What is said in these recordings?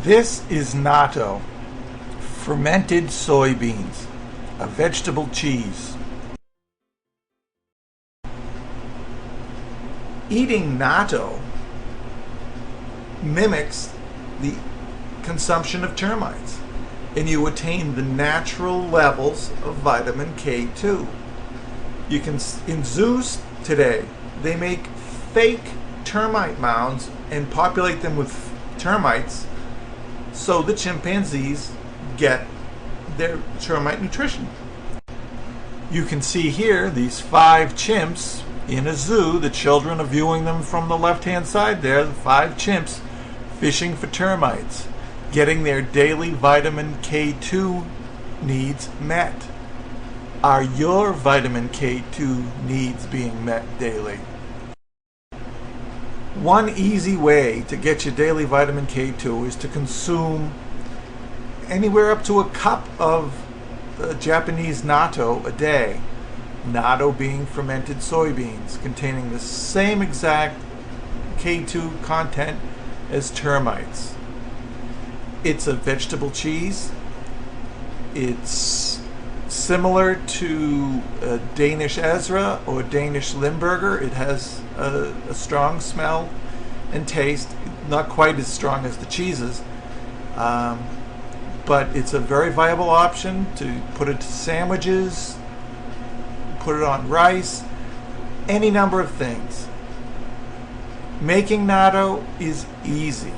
This is natto, fermented soybeans, a vegetable cheese. Eating natto mimics the consumption of termites, and you attain the natural levels of vitamin K2. You can, in zoos today, they make fake termite mounds and populate them with termites so the chimpanzees get their termite nutrition. You can see here these 5 chimps in a zoo. The children are viewing them from the left-hand side there, the 5 chimps fishing for termites, getting their daily vitamin K2 needs met. Are your vitamin K2 needs being met daily? One easy way to get your daily vitamin K2 is to consume anywhere up to a cup of Japanese natto a day. Natto being fermented soybeans containing the same exact K2 content as termites. It's a vegetable cheese. It's similar to a Danish Ezra or Danish Limburger. It has a strong smell and taste, not quite as strong as the cheeses, but it's a very viable option to put it to sandwiches, put it on rice, any number of things. Making natto is easy.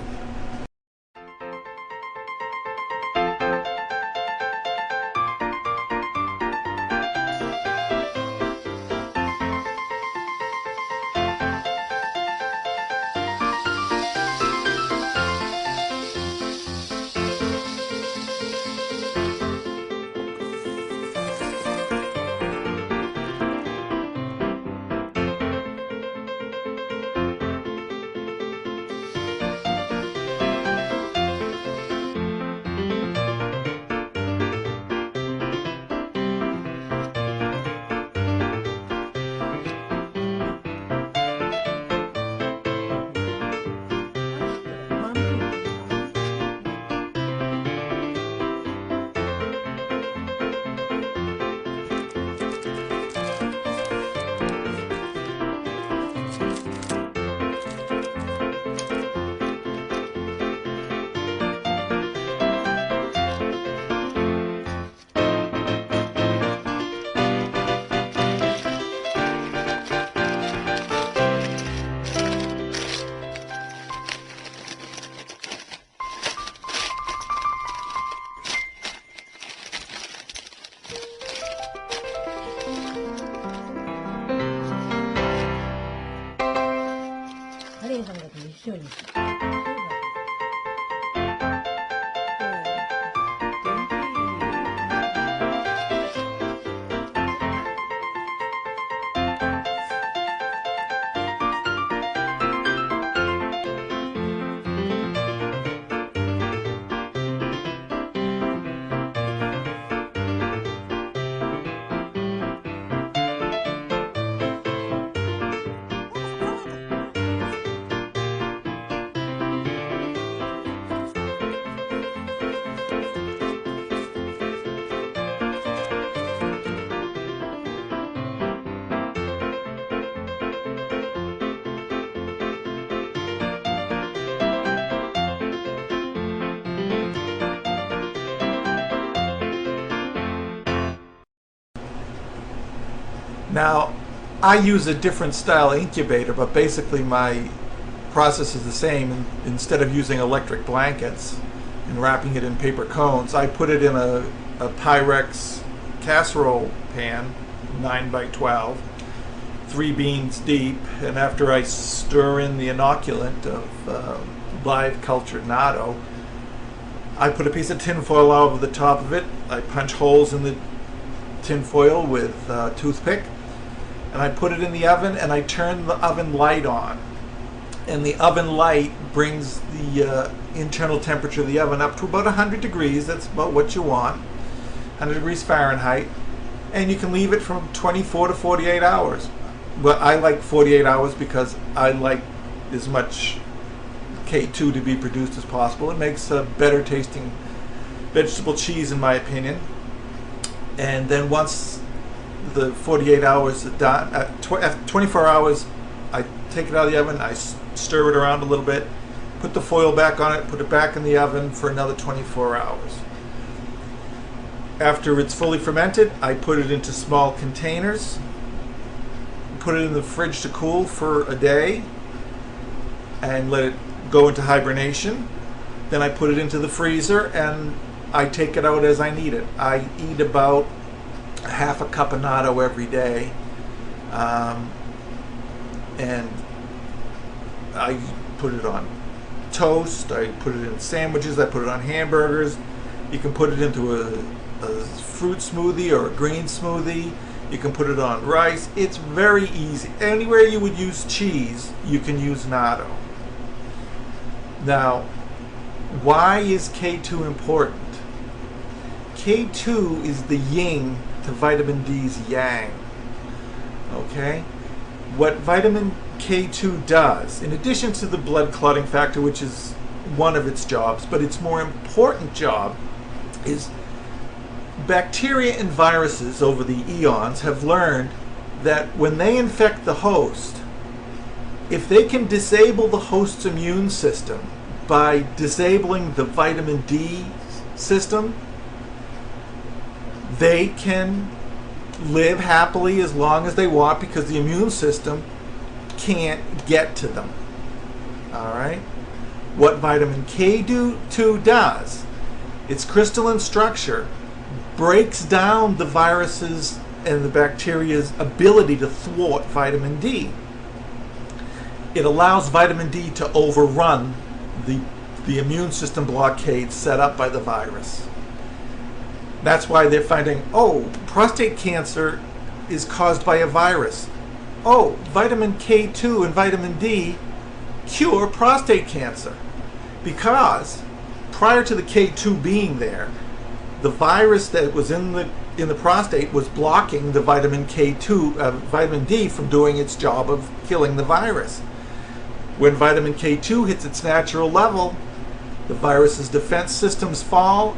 Now, I use a different style incubator, but basically my process is the same. Instead of using electric blankets and wrapping it in paper cones, I put it in a Pyrex casserole pan, 9 by 12, 3 beans deep, and after I stir in the inoculant of live cultured natto, I put a piece of tin foil over the top of it. I punch holes in the tin foil with a toothpick, and I put it in the oven, and I turn the oven light on. And the oven light brings the internal temperature of the oven up to about 100 degrees. That's about what you want, 100 degrees Fahrenheit. And you can leave it from 24 to 48 hours. Well, I like 48 hours because I like as much K2 to be produced as possible. It makes a better tasting vegetable cheese, in my opinion. And then once the 48 hours are done, at 24 hours, I take it out of the oven, I stir it around a little bit, put the foil back on it, put it back in the oven for another 24 hours. After it's fully fermented, I put it into small containers, put it in the fridge to cool for a day, and let it go into hibernation. Then I put it into the freezer and I take it out as I need it. I eat about half a cup of natto every day, and I put it on toast, I put it in sandwiches, I put it on hamburgers. You can put it into a fruit smoothie or a green smoothie. You can put it on rice. It's very easy. Anywhere you would use cheese, you can use natto. Now, why is K2 important? K2 is the yin to vitamin D's yang. Okay? What vitamin K2 does, in addition to the blood clotting factor, which is one of its jobs, but its more important job is bacteria and viruses over the eons have learned that when they infect the host, if they can disable the host's immune system by disabling the vitamin D system, they can live happily as long as they want because the immune system can't get to them. All right? What vitamin K2 does, its crystalline structure breaks down the viruses and the bacteria's ability to thwart vitamin D. It allows vitamin D to overrun the immune system blockade set up by the virus. That's why they're finding, oh, prostate cancer is caused by a virus. Oh, vitamin K2 and vitamin D cure prostate cancer. Because prior to the K2 being there, the virus that was in the prostate was blocking the vitamin vitamin D from doing its job of killing the virus. When vitamin K2 hits its natural level, the virus's defense systems fall,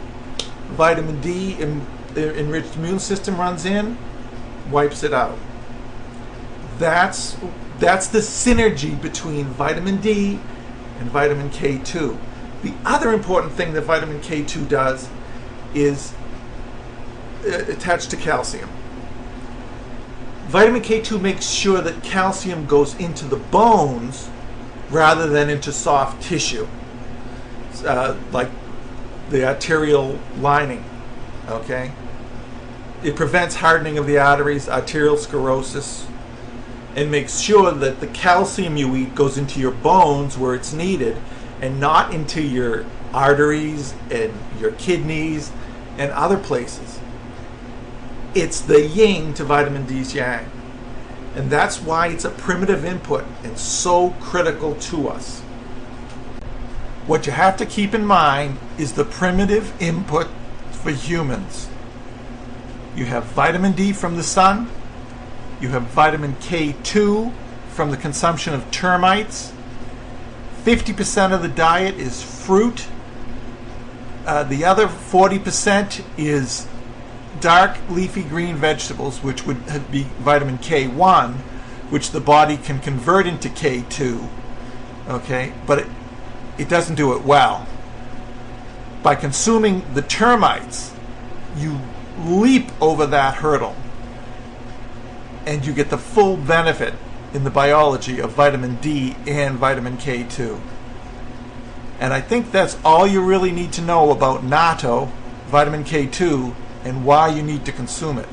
vitamin D enriched immune system runs in, wipes it out. That's the synergy between vitamin D and vitamin K2. The other important thing that vitamin K2 does is attached to calcium. Vitamin K2 makes sure that calcium goes into the bones rather than into soft tissue, like the arterial lining. Okay? It prevents hardening of the arteries, arterial sclerosis, and makes sure that the calcium you eat goes into your bones where it's needed and not into your arteries and your kidneys and other places. It's the yin to vitamin D's yang. And that's why it's a primitive input and so critical to us. What you have to keep in mind is the primitive input for humans. You have vitamin D from the sun. You have vitamin K2 from the consumption of termites. 50% of the diet is fruit. The other 40% is dark leafy green vegetables, which would be vitamin K1, which the body can convert into K2. Okay, but it doesn't do it well. By consuming the termites, you leap over that hurdle and you get the full benefit in the biology of vitamin D and vitamin K2. And I think that's all you really need to know about natto, vitamin K2, and why you need to consume it.